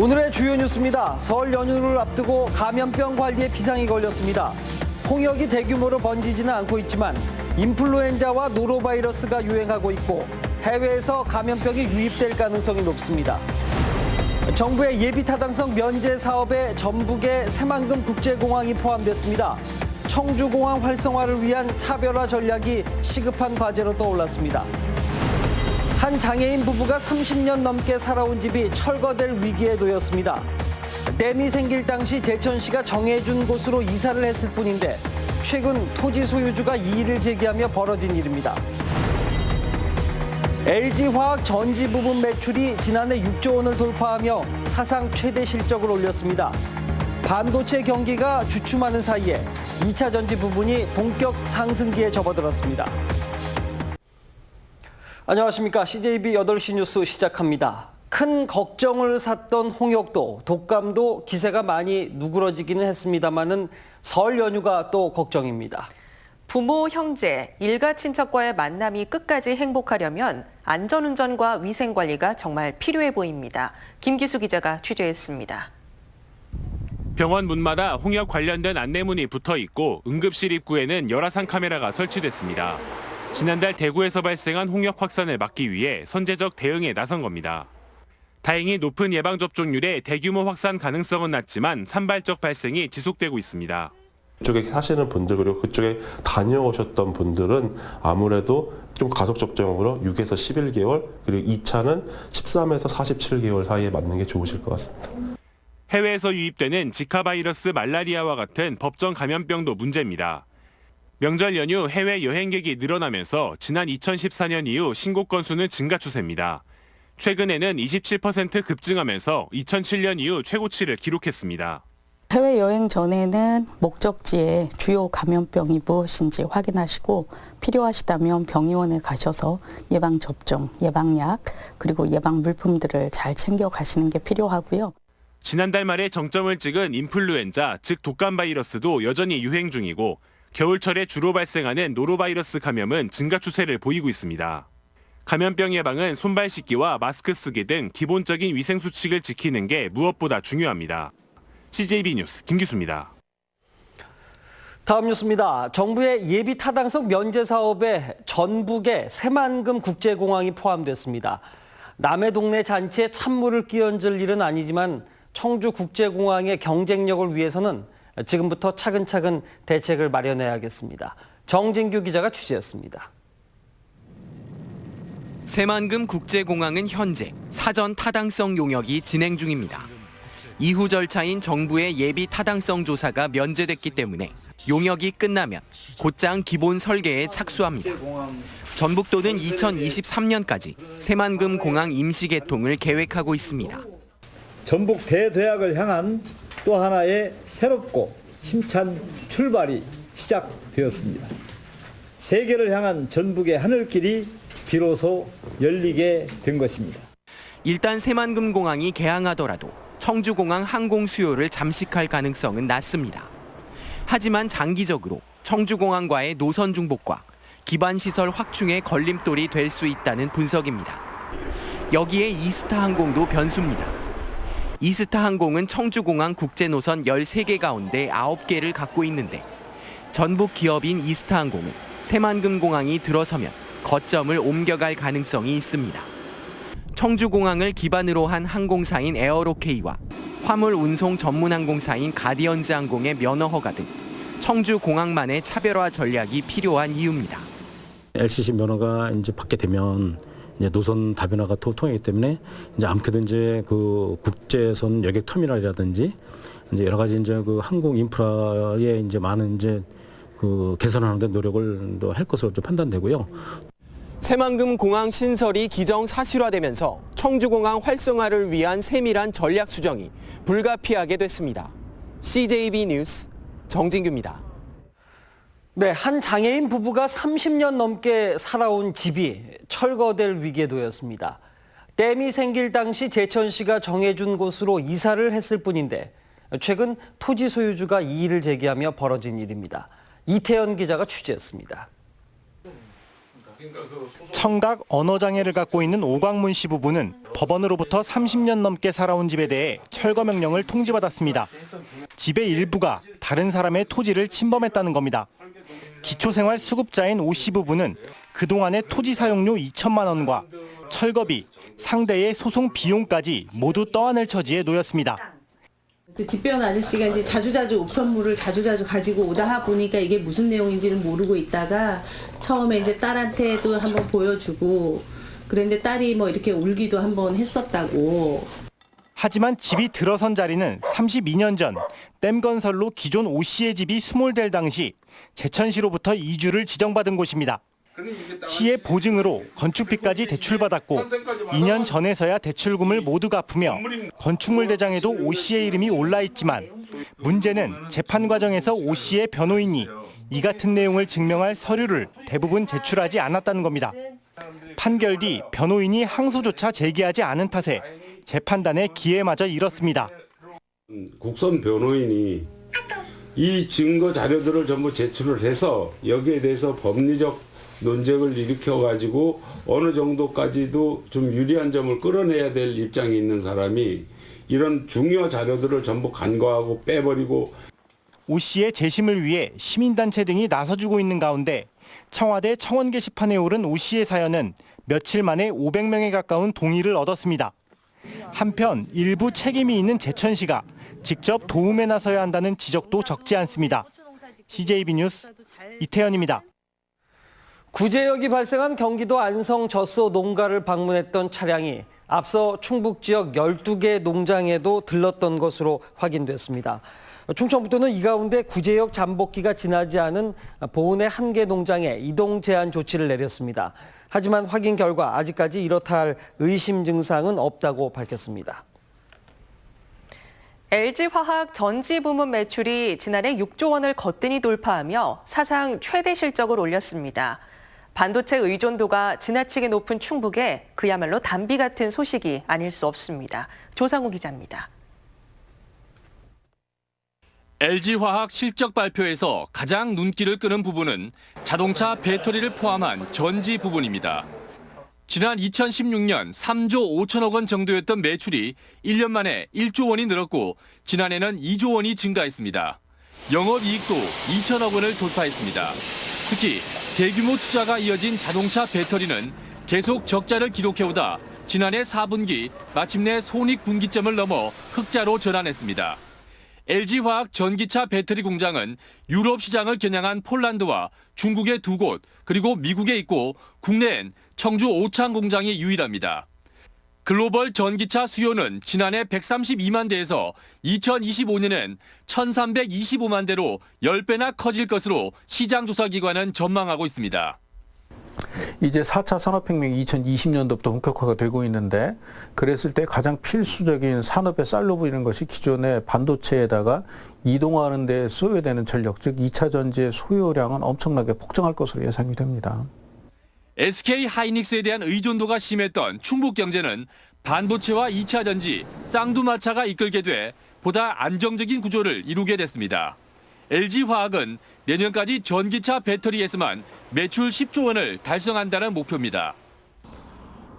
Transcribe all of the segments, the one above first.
오늘의 주요 뉴스입니다. 설 연휴를 앞두고 감염병 관리에 비상이 걸렸습니다. 홍역이 대규모로 번지지는 않고 있지만 인플루엔자와 노로바이러스가 유행하고 있고 해외에서 감염병이 유입될 가능성이 높습니다. 정부의 예비타당성 면제 사업에 전북의 새만금 국제공항이 포함됐습니다. 청주공항 활성화를 위한 차별화 전략이 시급한 과제로 떠올랐습니다. 한 장애인 부부가 30년 넘게 살아온 집이 철거될 위기에 놓였습니다. 댐이 생길 당시 제천시가 정해준 곳으로 이사를 했을 뿐인데 최근 토지 소유주가 이의를 제기하며 벌어진 일입니다. LG화학 전지 부분 매출이 지난해 6조 원을 돌파하며 사상 최대 실적을 올렸습니다. 반도체 경기가 주춤하는 사이에 2차 전지 부분이 본격 상승기에 접어들었습니다. 안녕하십니까. CJB 8시 뉴스 시작합니다. 큰 걱정을 샀던 홍역도, 독감도 기세가 많이 누그러지기는 했습니다마는 설 연휴가 또 걱정입니다. 부모, 형제, 일가 친척과의 만남이 끝까지 행복하려면 안전운전과 위생관리가 정말 필요해 보입니다. 김기수 기자가 취재했습니다. 병원 문마다 홍역 관련된 안내문이 붙어 있고 응급실 입구에는 열화상 카메라가 설치됐습니다. 지난달 대구에서 발생한 홍역 확산을 막기 위해 선제적 대응에 나선 겁니다. 다행히 높은 예방접종률에 대규모 확산 가능성은 낮지만 산발적 발생이 지속되고 있습니다. 그쪽에 사시는 분들 그리고 그쪽에 다녀오셨던 분들은 아무래도 좀 가속 접종으로 6에서 11개월 그리고 2차는 13에서 47개월 사이에 맞는 게 좋으실 것 같습니다. 해외에서 유입되는 지카 바이러스 말라리아와 같은 법정 감염병도 문제입니다. 명절 연휴 해외 여행객이 늘어나면서 지난 2014년 이후 신고 건수는 증가 추세입니다. 최근에는 27% 급증하면서 2007년 이후 최고치를 기록했습니다. 해외여행 전에는 목적지에 주요 감염병이 무엇인지 확인하시고 필요하시다면 병의원에 가셔서 예방접종, 예방약, 그리고 예방 물품들을 잘 챙겨 가시는 게 필요하고요. 지난달 말에 정점을 찍은 인플루엔자, 즉 독감 바이러스도 여전히 유행 중이고 겨울철에 주로 발생하는 노로바이러스 감염은 증가 추세를 보이고 있습니다. 감염병 예방은 손발 씻기와 마스크 쓰기 등 기본적인 위생 수칙을 지키는 게 무엇보다 중요합니다. CJB 뉴스 김기수입니다. 다음 뉴스입니다. 정부의 예비 타당성 면제 사업에 전북의 새만금 국제공항이 포함됐습니다. 남의 동네 잔치에 찬물을 끼얹을 일은 아니지만 청주 국제공항의 경쟁력을 위해서는 지금부터 차근차근 대책을 마련해야겠습니다. 정진규 기자가 취재했습니다. 새만금 국제공항은 현재 사전 타당성 용역이 진행 중입니다. 이후 절차인 정부의 예비 타당성 조사가 면제됐기 때문에 용역이 끝나면 곧장 기본 설계에 착수합니다. 전북도는 2023년까지 새만금 공항 임시 개통을 계획하고 있습니다. 전북 대도약을 향한 또 하나의 새롭고 힘찬 출발이 시작되었습니다. 세계를 향한 전북의 하늘길이 비로소 열리게 된 것입니다. 일단 새만금 공항이 개항하더라도 청주공항 항공 수요를 잠식할 가능성은 낮습니다. 하지만 장기적으로 청주공항과의 노선 중복과 기반시설 확충의 걸림돌이 될 수 있다는 분석입니다. 여기에 이스타 항공도 변수입니다. 이스타 항공은 청주공항 국제노선 13개 가운데 9개를 갖고 있는데 전북 기업인 이스타 항공은 새만금 공항이 들어서면 거점을 옮겨갈 가능성이 있습니다. 청주공항을 기반으로 한 항공사인 에어로케이와 화물 운송 전문 항공사인 가디언즈 항공의 면허 허가 등 청주공항만의 차별화 전략이 필요한 이유입니다. LCC 면허가 이제 받게 되면 이제 노선 다변화가 통하기 때문에 이제 아무래도 이제 그 국제선 여객 터미널이라든지 이제 여러 가지 이제 그 항공 인프라에 이제 많은 이제 그 개선하는 데 노력을 또 할 것으로 좀 판단되고요. 새만금 공항 신설이 기정사실화되면서 청주공항 활성화를 위한 세밀한 전략 수정이 불가피하게 됐습니다. CJB 뉴스 정진규입니다. 네, 한 장애인 부부가 30년 넘게 살아온 집이 철거될 위기에 놓였습니다. 댐이 생길 당시 제천시가 정해준 곳으로 이사를 했을 뿐인데 최근 토지 소유주가 이의를 제기하며 벌어진 일입니다. 이태연 기자가 취재했습니다. 청각 언어장애를 갖고 있는 오광문 씨 부부는 법원으로부터 30년 넘게 살아온 집에 대해 철거 명령을 통지받았습니다. 집의 일부가 다른 사람의 토지를 침범했다는 겁니다. 기초생활수급자인 오 씨 부부는 그동안의 토지 사용료 2천만 원과 철거비, 상대의 소송 비용까지 모두 떠안을 처지에 놓였습니다. 그 집배원 아저씨가 이제 자주자주 우편물을 자주자주 가지고 오다 보니까 이게 무슨 내용인지는 모르고 있다가 처음에 이제 딸한테도 한번 보여주고 그랬는데 딸이 뭐 이렇게 울기도 한번 했었다고. 하지만 집이 들어선 자리는 32년 전 댐건설로 기존 오 씨의 집이 수몰될 당시 제천시로부터 이주를 지정받은 곳입니다. 시의 보증으로 건축비까지 대출받았고 2년 전에서야 대출금을 모두 갚으며 건축물 대장에도 오 씨의 이름이 올라 있지만 문제는 재판 과정에서 오 씨의 변호인이 이 같은 내용을 증명할 서류를 대부분 제출하지 않았다는 겁니다. 판결 뒤 변호인이 항소조차 제기하지 않은 탓에 재판단의 기회마저 잃었습니다. 국선 변호인이 이 증거 자료들을 전부 제출을 해서 여기에 대해서 법리적 논쟁을 일으켜가지고 어느 정도까지도 좀 유리한 점을 끌어내야 될 입장에 있는 사람이 이런 중요 자료들을 전부 간과하고 빼버리고. 오 씨의 재심을 위해 시민단체 등이 나서주고 있는 가운데 청와대 청원 게시판에 오른 오 씨의 사연은 며칠 만에 500명에 가까운 동의를 얻었습니다. 한편 일부 책임이 있는 제천시가 직접 도움에 나서야 한다는 지적도 적지 않습니다. CJB 뉴스 이태현입니다. 구제역이 발생한 경기도 안성 젖소 농가를 방문했던 차량이 앞서 충북 지역 12개 농장에도 들렀던 것으로 확인됐습니다. 충청북도는 이 가운데 구제역 잠복기가 지나지 않은 보은의 한 개 농장에 이동 제한 조치를 내렸습니다. 하지만 확인 결과 아직까지 이렇다 할 의심 증상은 없다고 밝혔습니다. LG화학 전지 부문 매출이 지난해 6조 원을 거뜬히 돌파하며 사상 최대 실적을 올렸습니다. 반도체 의존도가 지나치게 높은 충북에 그야말로 단비 같은 소식이 아닐 수 없습니다. 조상우 기자입니다. LG화학 실적 발표에서 가장 눈길을 끄는 부분은 자동차 배터리를 포함한 전지 부분입니다. 지난 2016년 3조 5천억 원 정도였던 매출이 1년 만에 1조 원이 늘었고 지난해는 2조 원이 증가했습니다. 영업이익도 2천억 원을 돌파했습니다. 특히 대규모 투자가 이어진 자동차 배터리는 계속 적자를 기록해오다 지난해 4분기 마침내 손익분기점을 넘어 흑자로 전환했습니다. LG화학 전기차 배터리 공장은 유럽 시장을 겨냥한 폴란드와 중국의 2곳 그리고 미국에 있고 국내엔 청주 오창 공장이 유일합니다. 글로벌 전기차 수요는 지난해 132만 대에서 2025년엔 1325만 대로 10배나 커질 것으로 시장조사기관은 전망하고 있습니다. 이제 4차 산업혁명이 2020년도부터 본격화가 되고 있는데 그랬을 때 가장 필수적인 산업의 쌀로 보이는 것이 기존의 반도체에다가 이동하는 데 소요되는 전력, 즉 2차 전지의 소요량은 엄청나게 폭증할 것으로 예상이 됩니다. SK 하이닉스에 대한 의존도가 심했던 충북 경제는 반도체와 2차 전지, 쌍두마차가 이끌게 돼 보다 안정적인 구조를 이루게 됐습니다. LG화학은 내년까지 전기차 배터리에서만 매출 10조 원을 달성한다는 목표입니다.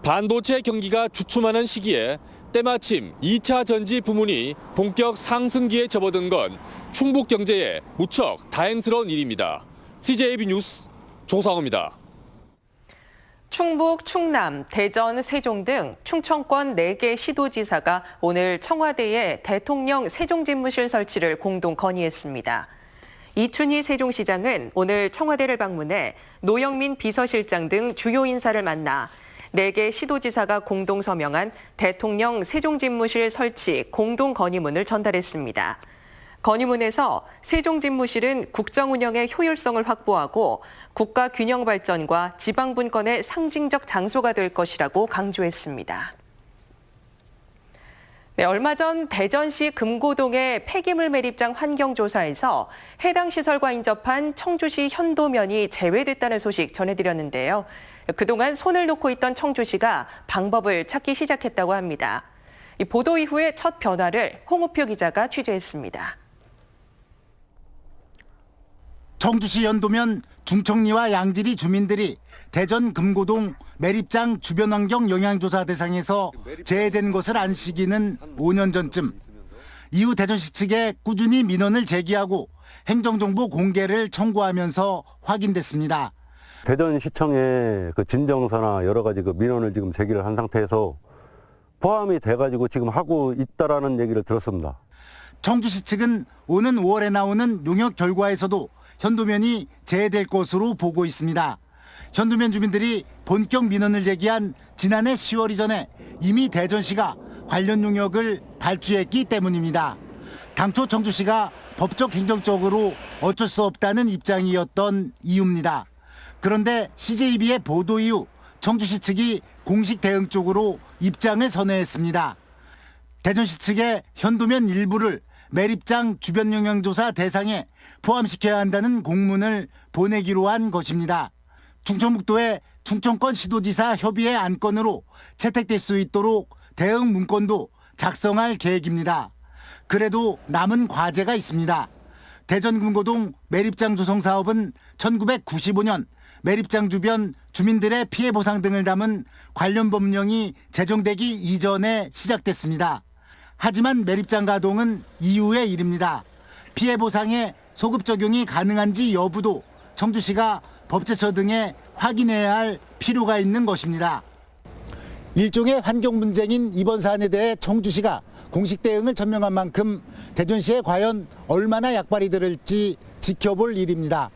반도체 경기가 주춤하는 시기에 때마침 2차 전지 부문이 본격 상승기에 접어든 건 충북 경제에 무척 다행스러운 일입니다. CJB 뉴스 조상우입니다. 충북, 충남, 대전, 세종 등 충청권 4개 시도지사가 오늘 청와대에 대통령 세종집무실 설치를 공동 건의했습니다. 이춘희 세종시장은 오늘 청와대를 방문해 노영민 비서실장 등 주요 인사를 만나 4개 시도지사가 공동 서명한 대통령 세종집무실 설치 공동 건의문을 전달했습니다. 건의문에서 세종집무실은 국정 운영의 효율성을 확보하고 국가 균형 발전과 지방 분권의 상징적 장소가 될 것이라고 강조했습니다. 네, 얼마 전 대전시 금고동의 폐기물 매립장 환경조사에서 해당 시설과 인접한 청주시 현도면이 제외됐다는 소식 전해드렸는데요. 그동안 손을 놓고 있던 청주시가 방법을 찾기 시작했다고 합니다. 이 보도 이후에 첫 변화를 홍우표 기자가 취재했습니다. 청주시 연도면 중청리와 양지리 주민들이 대전 금고동 매립장 주변환경 영향조사 대상에서 제외된 것을 안 시기는 5년 전쯤. 이후 대전시 측에 꾸준히 민원을 제기하고 행정정보 공개를 청구하면서 확인됐습니다. 대전시청에 그 진정서나 여러 가지 그 민원을 지금 제기를 한 상태에서 포함이 돼가지고 지금 하고 있다라는 얘기를 들었습니다. 청주시 측은 오는 5월에 나오는 용역 결과에서도 현도면이 제외될 것으로 보고 있습니다. 현도면 주민들이 본격 민원을 제기한 지난해 10월 이전에 이미 대전시가 관련 용역을 발주했기 때문입니다. 당초 청주시가 법적 행정적으로 어쩔 수 없다는 입장이었던 이유입니다. 그런데 CJB의 보도 이후 청주시 측이 공식 대응 쪽으로 입장을 선회했습니다. 대전시 측의 현도면 일부를 매립장 주변 영향조사 대상에 포함시켜야 한다는 공문을 보내기로 한 것입니다. 충청북도의 충청권 시도지사 협의회 안건으로 채택될 수 있도록 대응 문건도 작성할 계획입니다. 그래도 남은 과제가 있습니다. 대전 금고동 매립장 조성 사업은 1995년 매립장 주변 주민들의 피해 보상 등을 담은 관련 법령이 제정되기 이전에 시작됐습니다. 하지만 매립장 가동은 이후의 일입니다. 피해 보상에 소급 적용이 가능한지 여부도 청주시가 법제처 등에 확인해야 할 필요가 있는 것입니다. 일종의 환경 문제인 이번 사안에 대해 청주시가 공식 대응을 전명한 만큼 대전시에 과연 얼마나 약발이 들을지 지켜볼 일입니다.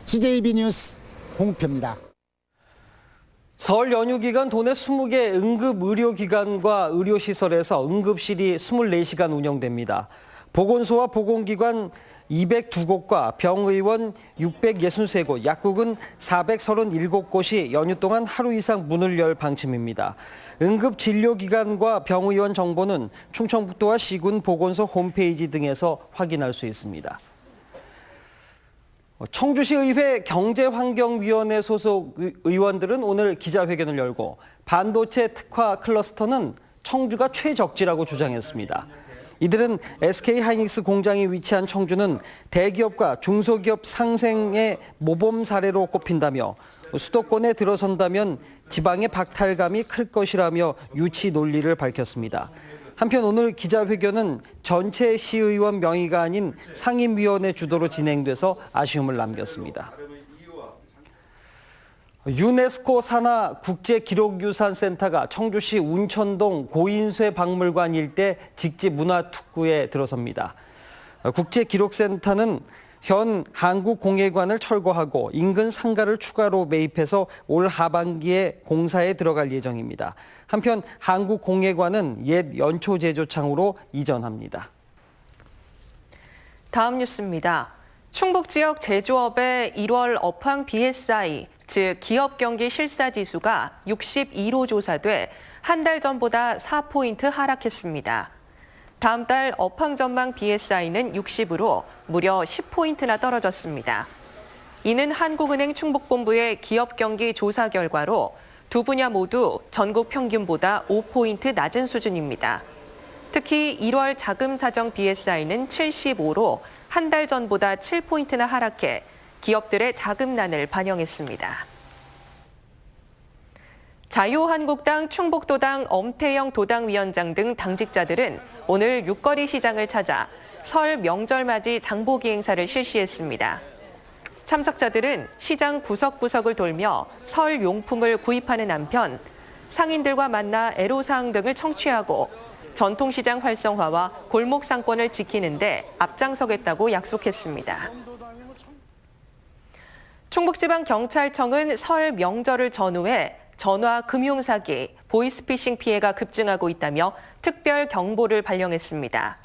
CJB 뉴스 홍우표입니다. 설 연휴 기간 도내 20개 응급의료기관과 의료시설에서 응급실이 24시간 운영됩니다. 보건소와 보건기관 202곳과 병의원 663곳, 약국은 437곳이 연휴 동안 하루 이상 문을 열 방침입니다. 응급진료기관과 병의원 정보는 충청북도와 시군 보건소 홈페이지 등에서 확인할 수 있습니다. 청주시의회 경제환경위원회 소속 의원들은 오늘 기자회견을 열고 반도체 특화 클러스터는 청주가 최적지라고 주장했습니다. 이들은 SK하이닉스 공장이 위치한 청주는 대기업과 중소기업 상생의 모범 사례로 꼽힌다며 수도권에 들어선다면 지방의 박탈감이 클 것이라며 유치 논리를 밝혔습니다. 한편 오늘 기자회견은 전체 시의원 명의가 아닌 상임위원회 주도로 진행돼서 아쉬움을 남겼습니다. 유네스코 산하 국제기록유산센터가 청주시 운천동 고인쇄 박물관 일대 직지 문화특구에 들어섭니다. 국제기록센터는 현 한국공예관을 철거하고 인근 상가를 추가로 매입해서 올 하반기에 공사에 들어갈 예정입니다. 한편 한국공예관은 옛 연초제조창으로 이전합니다. 다음 뉴스입니다. 충북 지역 제조업의 1월 업황 BSI, 즉 기업 경기 실사 지수가 62로 조사돼 한 달 전보다 4포인트 하락했습니다. 다음 달 업황 전망 BSI는 60으로 무려 10포인트나 떨어졌습니다. 이는 한국은행 충북본부의 기업 경기 조사 결과로 두 분야 모두 전국 평균보다 5포인트 낮은 수준입니다. 특히 1월 자금 사정 BSI는 75로 한 달 전보다 7포인트나 하락해 기업들의 자금난을 반영했습니다. 자유한국당 충북도당 엄태영 도당위원장 등 당직자들은 오늘 육거리 시장을 찾아 설 명절 맞이 장보기 행사를 실시했습니다. 참석자들은 시장 구석구석을 돌며 설 용품을 구입하는 한편 상인들과 만나 애로사항 등을 청취하고 전통시장 활성화와 골목 상권을 지키는 데 앞장서겠다고 약속했습니다. 충북지방경찰청은 설 명절을 전후해 전화 금융사기, 보이스피싱 피해가 급증하고 있다며 특별 경보를 발령했습니다.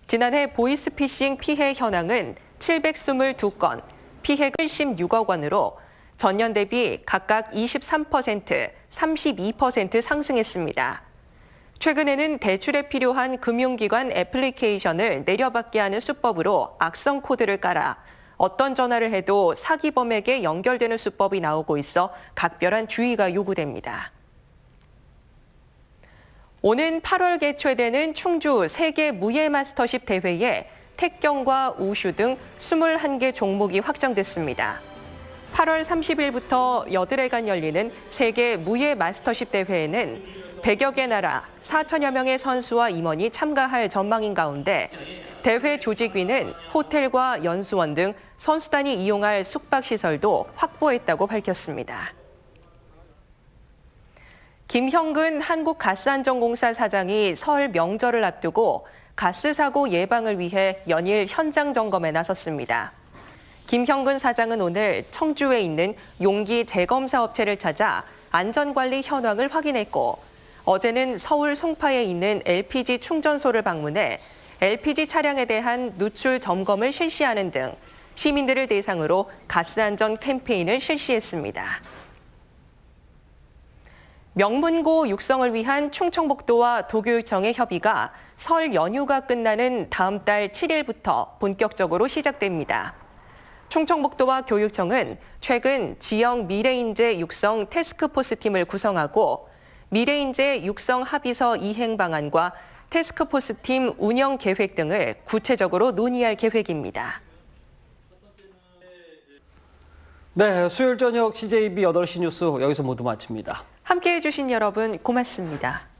지난해 보이스피싱 피해 현황은 722건, 피해액 76억 원으로 전년 대비 각각 23%, 32% 상승했습니다. 최근에는 대출에 필요한 금융기관 애플리케이션을 내려받게 하는 수법으로 악성 코드를 깔아 어떤 전화를 해도 사기범에게 연결되는 수법이 나오고 있어 각별한 주의가 요구됩니다. 오는 8월 개최되는 충주 세계 무예 마스터십 대회에 태경과 우슈 등 21개 종목이 확정됐습니다. 8월 30일부터 8일간 열리는 세계 무예 마스터십 대회에는 100여 개 나라 4천여 명의 선수와 임원이 참가할 전망인 가운데 대회 조직위는 호텔과 연수원 등 선수단이 이용할 숙박시설도 확보했다고 밝혔습니다. 김형근 한국가스안전공사 사장이 설 명절을 앞두고 가스 사고 예방을 위해 연일 현장 점검에 나섰습니다. 김형근 사장은 오늘 청주에 있는 용기 재검사 업체를 찾아 안전관리 현황을 확인했고 어제는 서울 송파에 있는 LPG 충전소를 방문해 LPG 차량에 대한 누출 점검을 실시하는 등 시민들을 대상으로 가스 안전 캠페인을 실시했습니다. 명문고 육성을 위한 충청북도와 도교육청의 협의가 설 연휴가 끝나는 다음 달 7일부터 본격적으로 시작됩니다. 충청북도와 교육청은 최근 지역 미래인재 육성 태스크포스 팀을 구성하고 미래인재 육성 합의서 이행 방안과 태스크포스 팀 운영 계획 등을 구체적으로 논의할 계획입니다. 네, 수요일 저녁 CJB 8시 뉴스 여기서 모두 마칩니다. 함께해 주신 여러분 고맙습니다.